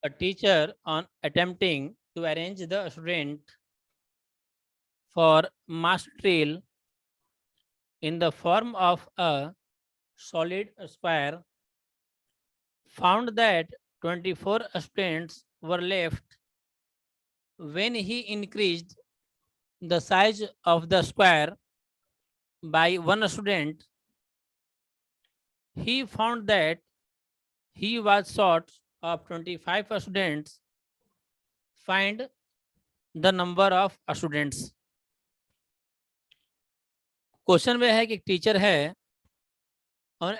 A teacher on attempting to arrange the student for mass drill in the form of a solid square found that 24 students were left. When he increased the size of the square by one student, he found that he was short of 25 students. Find the number of students. Question में है कि एक teacher है और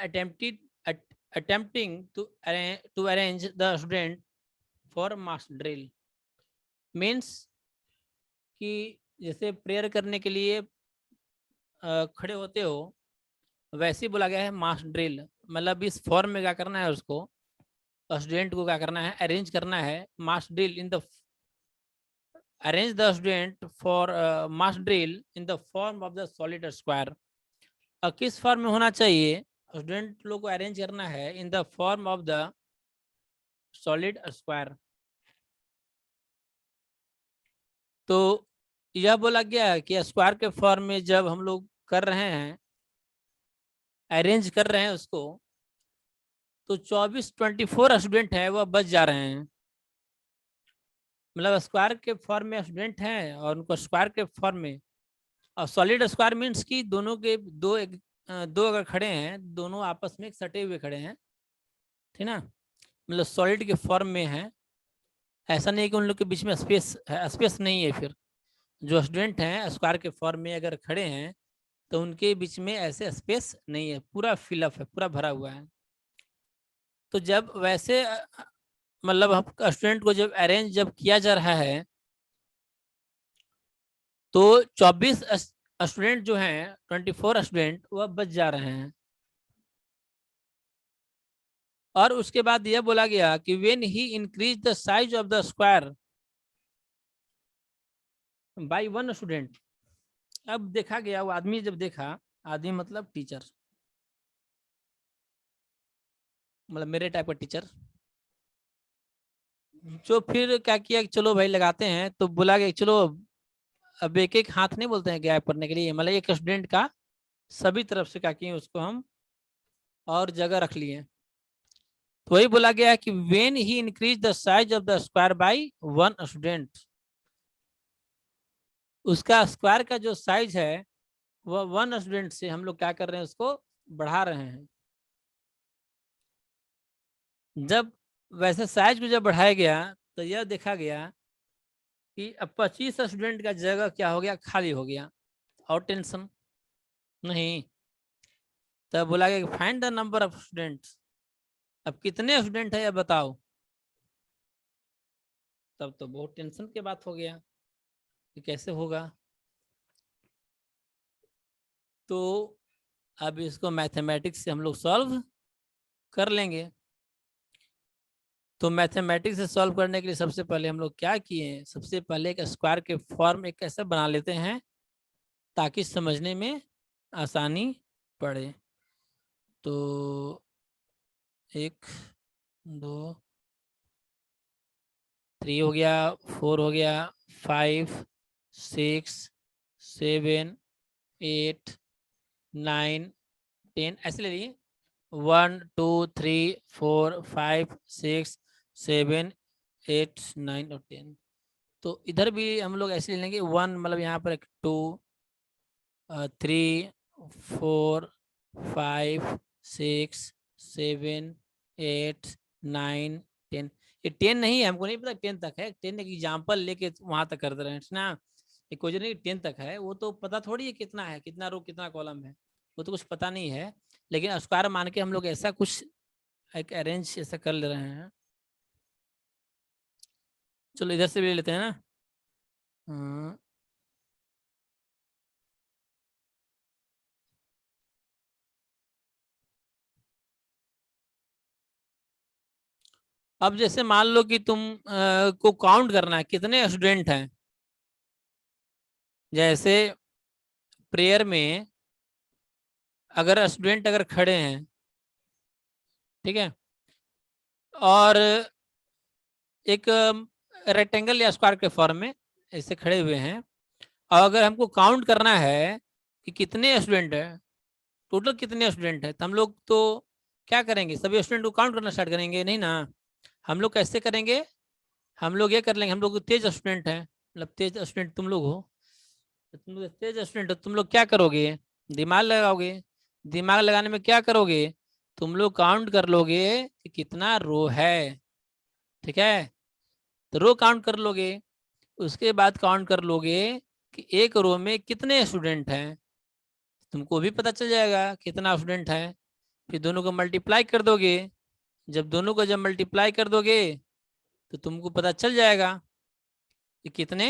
attempting to arrange the student for mass drill. Means कि जैसे prayer करने के लिए खड़े होते हो, वैसे ही बोला गया है मास ड्रिल। मतलब इस फॉर्म में क्या करना है, उसको स्टूडेंट को क्या करना है, अरेंज करना है mass drill in the arrange the student for mass drill in the form of the solid square. किस फॉर्म में होना चाहिए, स्टूडेंट लोग को अरेंज करना है in the form of the solid square. तो यह बोला गया कि स्क्वायर के फॉर्म में जब हम लोग कर रहे हैं, अरेंज कर रहे हैं उसको, तो 24 स्टूडेंट है वह बच जा रहे हैं। मतलब स्क्वायर के फॉर्म में स्टूडेंट हैं और उनको स्क्वायर के फॉर्म में, और सॉलिड स्क्वायर मीन्स कि दोनों के दो अगर खड़े हैं, दोनों आपस में सटे हुए खड़े हैं, ठीक ना, मतलब सॉलिड के फॉर्म में है। ऐसा नहीं है कि उन लोग के बीच में स्पेस है, स्पेस नहीं है। फिर जो स्टूडेंट हैं स्क्वायर के फॉर्म में अगर खड़े हैं तो उनके बीच में ऐसे स्पेस नहीं है, पूरा फिलअप है, पूरा भरा हुआ है। तो जब वैसे मतलब स्टूडेंट को जब अरेंज जब किया जा रहा है, तो 24 स्टूडेंट जो हैं, 24 स्टूडेंट वह बच जा रहे हैं। और उसके बाद यह बोला गया कि when he increase the size of the square by one student. अब देखा गया, वो आदमी जब देखा, आदमी मतलब टीचर, मतलब मेरे टाइप का टीचर, जो फिर क्या किया कि चलो भाई लगाते हैं। तो बोला गया चलो अब एक एक हाथ नहीं बोलते हैं गैप करने के लिए, मतलब एक स्टूडेंट का सभी तरफ से क्या किए उसको हम और जगह रख लिए। तो वही बोला गया कि when he increase the size of the square by one student, उसका स्क्वायर का जो साइज है वह वन स्टूडेंट से हम लोग क्या कर रहे हैं, उसको बढ़ा रहे हैं। जब वैसे साइज को जब बढ़ाया गया तो यह देखा गया कि अब 25 स्टूडेंट का जगह क्या हो गया, खाली हो गया। और टेंशन नहीं। तब बोला गया कि find the number of students. अब कितने स्टूडेंट है ये बताओ। तब तो बहुत टेंशन की बात हो गया कि कैसे होगा। तो अब इसको मैथमेटिक्स से हम लोग सॉल्व कर लेंगे। तो मैथमेटिक्स से सॉल्व करने के लिए सबसे पहले हम लोग क्या किए, सबसे पहले एक स्क्वायर के फॉर्म एक ऐसा बना लेते हैं ताकि समझने में आसानी पड़े। तो 1 2 3 हो गया, 4 हो गया, 5 6 7 8 9 10 ऐसे ले लिए। 1 2 3 4 5 6 7 8 9 और 10। तो इधर भी हम लोग ऐसे ले लेंगे 1, मतलब यहाँ पर 2 3 4 5 6 7 8 9 10। ये 10 नहीं है, हमको नहीं पता 10 तक है। 10 एक एग्जाम्पल लेके वहां तक कर दे रहे हैं ना। इक्वेशन 10 तक है, वो तो पता थोड़ी है कितना है, कितना रो कितना कॉलम है, वो तो कुछ पता नहीं है। लेकिन स्क्वायर मान के हम लोग ऐसा कुछ एक अरेंज ऐसा कर ले रहे हैं। चलो इधर से भी ले लेते हैं ना। हाँ। अब जैसे मान लो कि तुम को काउंट करना है कितने स्टूडेंट हैं। जैसे प्रेयर में अगर स्टूडेंट अगर खड़े हैं, ठीक है, और एक रेक्टेंगल या स्क्वायर के फॉर्म में ऐसे खड़े हुए हैं, और अगर हमको काउंट करना है कि कितने स्टूडेंट हैं, टोटल कितने स्टूडेंट हैं, तो हम लोग तो क्या करेंगे, सभी स्टूडेंट को काउंट करना स्टार्ट करेंगे? नहीं ना। हम लोग कैसे करेंगे, हम लोग ये कर लेंगे, हम लोग तेज स्टूडेंट हैं, मतलब तेज स्टूडेंट तुम लोग हो, तो तुम लोग तेज स्टूडेंट हो, तुम लोग क्या करोगे, दिमाग लगाओगे। दिमाग लगाने में क्या करोगे, तुम लोग काउंट कर लोगे कि कितना रो है, ठीक है, तो रो काउंट कर लोगे। उसके बाद काउंट कर लोगे कि एक रो में कितने स्टूडेंट हैं, तुमको भी पता चल जाएगा कितना स्टूडेंट है। फिर दोनों को मल्टीप्लाई कर दोगे, जब मल्टीप्लाई कर दोगे तो तुमको पता चल जाएगा कि कितने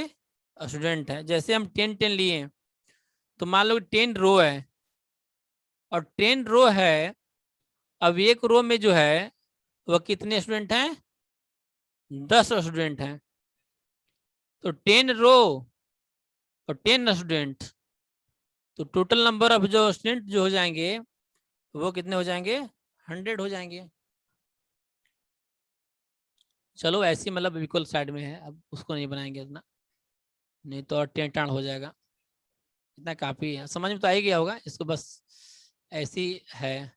स्टूडेंट हैं। जैसे हम 10 लिए, तो मान लो 10 रो है, और 10 रो है, अब एक रो में जो है वह कितने स्टूडेंट हैं, 10 स्टूडेंट हैं। तो 10 रो और 10 स्टूडेंट, तो टोटल नंबर ऑफ जो स्टूडेंट जो हो जाएंगे वो कितने हो जाएंगे, 100 हो जाएंगे। चलो ऐसी मतलब बिल्कुल साइड में है, अब उसको नहीं बनाएंगे इतना, नहीं तो और टेन टाण हो जाएगा। इतना काफी है, समझ में तो आ ही गया होगा इसको, बस ऐसी है।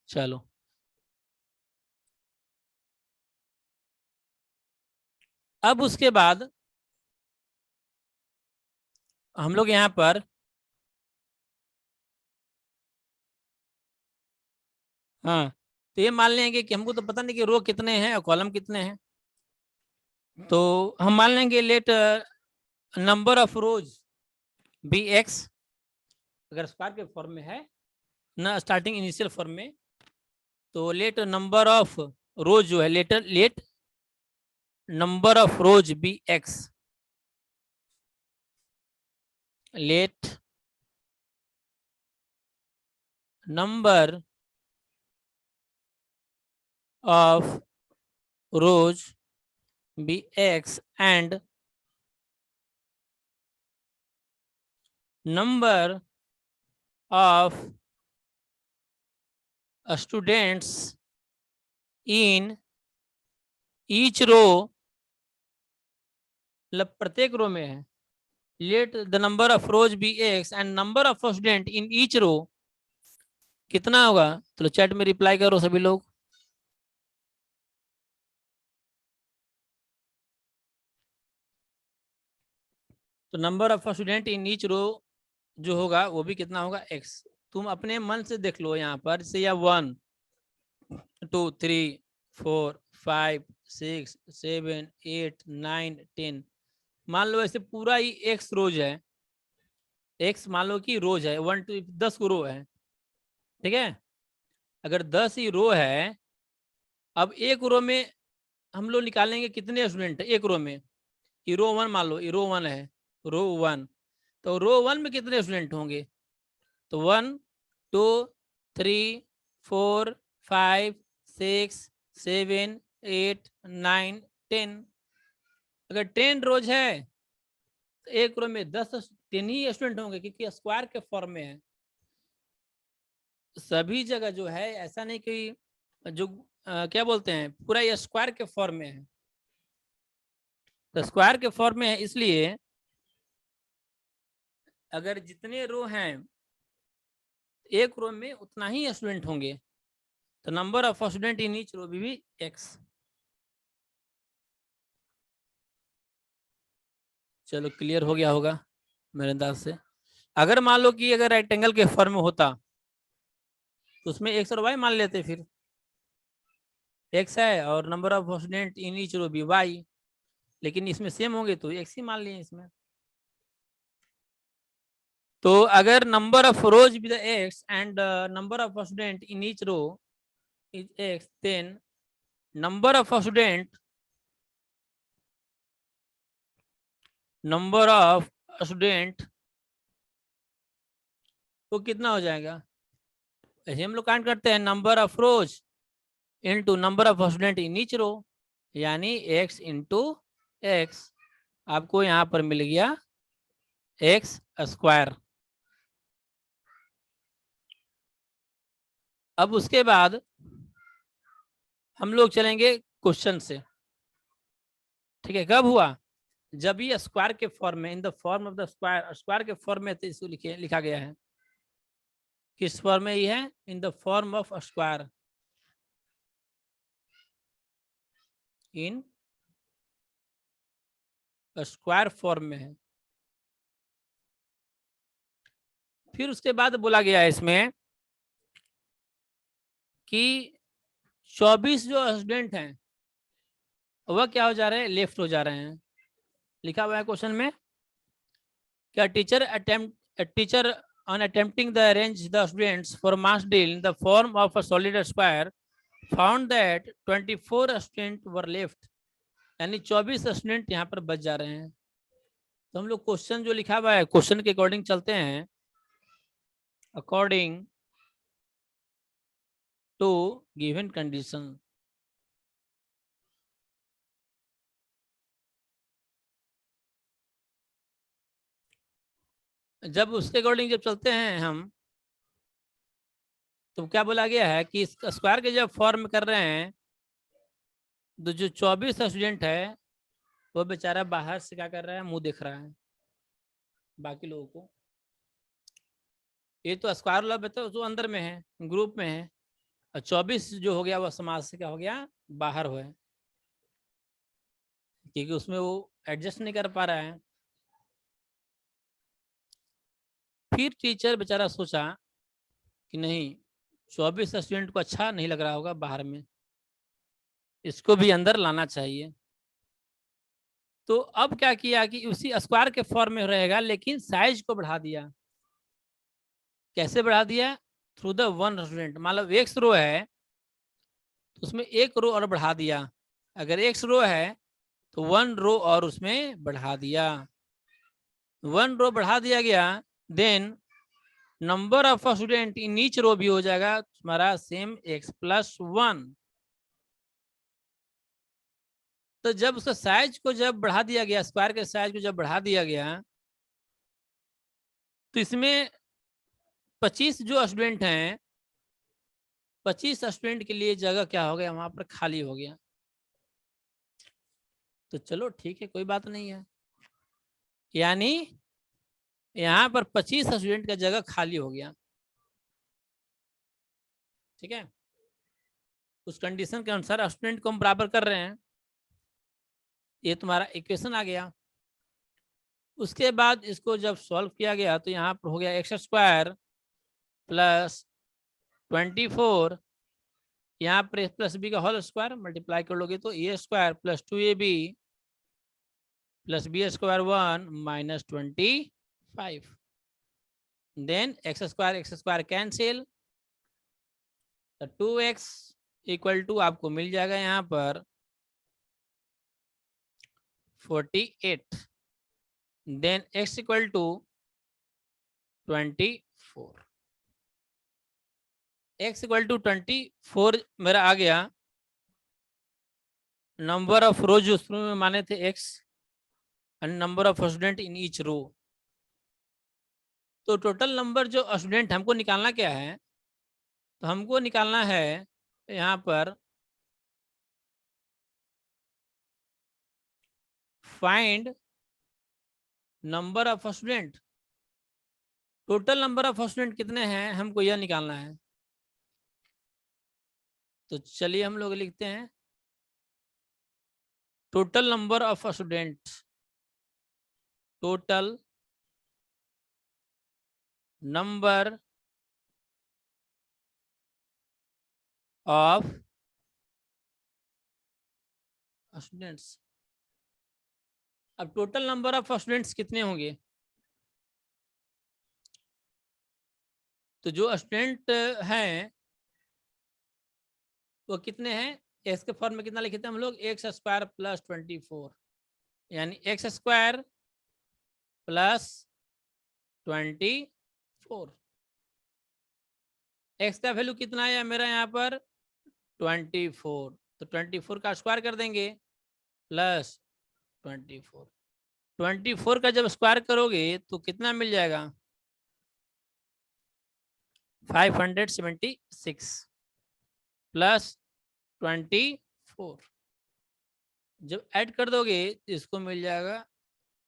चलो अब उसके बाद हम लोग यहाँ पर हाँ, तो ये मान लेंगे कि हमको तो पता नहीं कि रो कितने हैं और कॉलम कितने हैं, तो हम मान लेंगे let number of rows be X, अगर स्क्वायर के फॉर्म में है ना, स्टार्टिंग इनिशियल फॉर्म में, तो लेट नंबर ऑफ रोज जो है, let number of rows be X, let number of rows be X and number of students in each row, मतलब प्रत्येक रो में है, let the number of rows be X and number of student in each row कितना होगा, तो chat में reply करो सभी लोग। तो number of student in each row जो होगा वो भी कितना होगा, एक्स। तुम अपने मन से देख लो यहाँ पर से, या 1 2 3 4 5 6 7 8 9 10, मान लो ऐसे पूरा ही एक्स रोज है, एक्स मान लो कि रोज है 1 टू 10 को रो है, ठीक है। अगर 10 ही रो है, अब एक रो में हम लोग निकालेंगे कितने स्टूडेंट है एक रो में, ये रो 1 मान लो, ये रो 1 है, रो 1, तो रो 1 में कितने स्टूडेंट होंगे, तो 1 2 3 4 5 6 7 8 9 10, अगर 10 रोज है तो एक रो में 10 ही स्टूडेंट होंगे, क्योंकि स्क्वायर के फॉर्म में है। सभी जगह जो है ऐसा नहीं कि जो क्या बोलते हैं पूरा ये स्क्वायर के फॉर्म में है, तो स्क्वायर के फॉर्म में है, इसलिए अगर जितने रो हैं एक रो में उतना ही स्टूडेंट होंगे, तो number of student in each row भी एक्स। चलो क्लियर हो गया होगा मेरे अंदाज से। अगर मान लो कि अगर रेक्टेंगल के फॉर्म में होता तो उसमें एक्स और वाई मान लेते, फिर एक्स है और number of student in each row भी वाई, लेकिन इसमें सेम होंगे तो एक्स ही मान लिए इसमें। तो अगर number of rows with x and number of student in each row is x, then number of student तो कितना हो जाएगा, ऐसे हम लोग काउंट करते हैं number of rows into number of student in each row, यानी एक्स इंटू एक्स, आपको यहाँ पर मिल गया एक्स स्क्वायर। अब उसके बाद हम लोग चलेंगे क्वेश्चन से, ठीक है। कब हुआ? जब ये स्क्वायर के फॉर्म में, in the form of the square, square के फॉर्म में इसको लिखा गया है। किस फॉर्म में ये है? In the form of square, in square form में है। फिर उसके बाद बोला गया है इसमें कि 24 जो स्टूडेंट हैं वह क्या हो जा रहे हैं? लेफ्ट हो जा रहे हैं। लिखा हुआ है क्वेश्चन में, क्या teacher on attempting to arrange the students for mass drill in the form of a solid square found that 24 students were left, यानी 24 स्टूडेंट यहाँ पर बच जा रहे हैं। तो हम लोग क्वेश्चन जो लिखा हुआ है क्वेश्चन के अकॉर्डिंग चलते हैं। अकॉर्डिंग टू गिवन कंडीशन, जब उसके अकॉर्डिंग जब चलते हैं हम, तो क्या बोला गया है कि स्क्वायर के जब फॉर्म कर रहे हैं तो जो 24 स्टूडेंट है वो बेचारा बाहर से क्या कर रहा है? मुंह देख रहा है बाकी लोगों को। ये तो स्क्वायर वाला बता जो अंदर में है, ग्रुप में है, और 24 जो हो गया वह समाज से क्या हो गया? बाहर हुआ है, क्योंकि उसमें वो एडजस्ट नहीं कर पा रहा है। फिर टीचर बेचारा सोचा कि नहीं, 24 स्टूडेंट को अच्छा नहीं लग रहा होगा बाहर में, इसको भी अंदर लाना चाहिए। तो अब क्या किया कि उसी स्क्वायर के फॉर्म में रहेगा, लेकिन साइज को बढ़ा दिया। कैसे बढ़ा दिया? Through the one student. मतलब एक रो है तो उसमें एक रो और बढ़ा दिया। अगर एक रो है तो वन रो और उसमें बढ़ा दिया। वन रो बढ़ा दिया गया, then number of student in each row भी हो जाएगा तुम्हारा सेम x+1। तो जब उसका साइज को जब बढ़ा दिया गया, स्क्वायर के साइज को जब बढ़ा दिया गया, तो इसमें 25 जो स्टूडेंट हैं, 25 स्टूडेंट के लिए जगह क्या हो गया? वहां पर खाली हो गया। तो चलो ठीक है, कोई बात नहीं है, यानी यहाँ पर 25 स्टूडेंट का जगह खाली हो गया, ठीक है। उस कंडीशन के अनुसार स्टूडेंट को हम बराबर कर रहे हैं। ये तुम्हारा इक्वेशन आ गया। उसके बाद इसको जब सॉल्व किया गया तो यहाँ पर हो गया x² प्लस 24, यहाँ पर प्लस बी का होल स्क्वायर मल्टीप्लाई कर लोगे तो a² plus 2ab plus b² 1 - 25। Then x² cancel, तो 2x इक्वल टू आपको मिल जाएगा यहाँ पर 48। Then x equal to 24। x equal to 24 मेरा आ गया। नंबर ऑफ रो जो शुरू में माने थे x and number of student in each row. तो टोटल नंबर जो स्टूडेंट हमको निकालना क्या है? तो हमको निकालना है यहाँ पर find number of student. Total number of student कितने हैं हमको यह निकालना है। तो चलिए हम लोग लिखते हैं total number of student, total number of students. अब टोटल नंबर ऑफ स्टूडेंट्स कितने होंगे? तो जो स्टूडेंट हैं वो कितने हैं? एक्स के फॉर्म में कितना लिखे थे हम लोग? x² प्लस 24, यानी x² प्लस 24। x का वैल्यू कितना है मेरा यहाँ पर? 24। तो 24 का स्क्वायर कर देंगे प्लस 24। 24 का जब स्क्वायर करोगे तो कितना मिल जाएगा? 576। प्लस 24। जब ऐड कर दोगे इसको मिल जाएगा,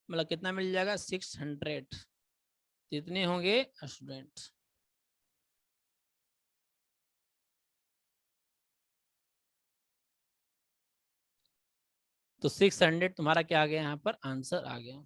मतलब कितना मिल जाएगा 600। कितने होंगे स्टूडेंट? तो 600 तुम्हारा क्या आ गया यहाँ पर आंसर आ गया।